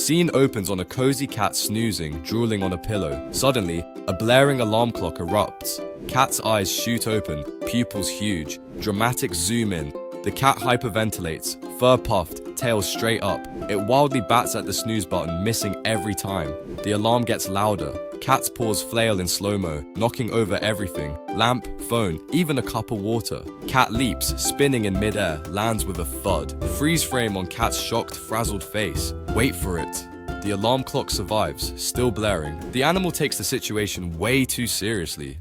Scene opens on a cozy cat snoozing, drooling on a pillow. Suddenly, a blaring alarm clock erupts. Cat's eyes shoot open, pupils huge. Dramatic zoom in. The cat hyperventilates, fur puffed, tail straight up. It wildly bats at the snooze button, missing every time. The alarm gets louder. Cat's paws flail in slow-mo, knocking over everything. Lamp, phone, even a cup of water. Cat leaps, spinning in midair, lands with a thud. Freeze frame on cat's shocked, frazzled face. Wait for it. The alarm clock survives, still blaring. The animal takes the situation way too seriously.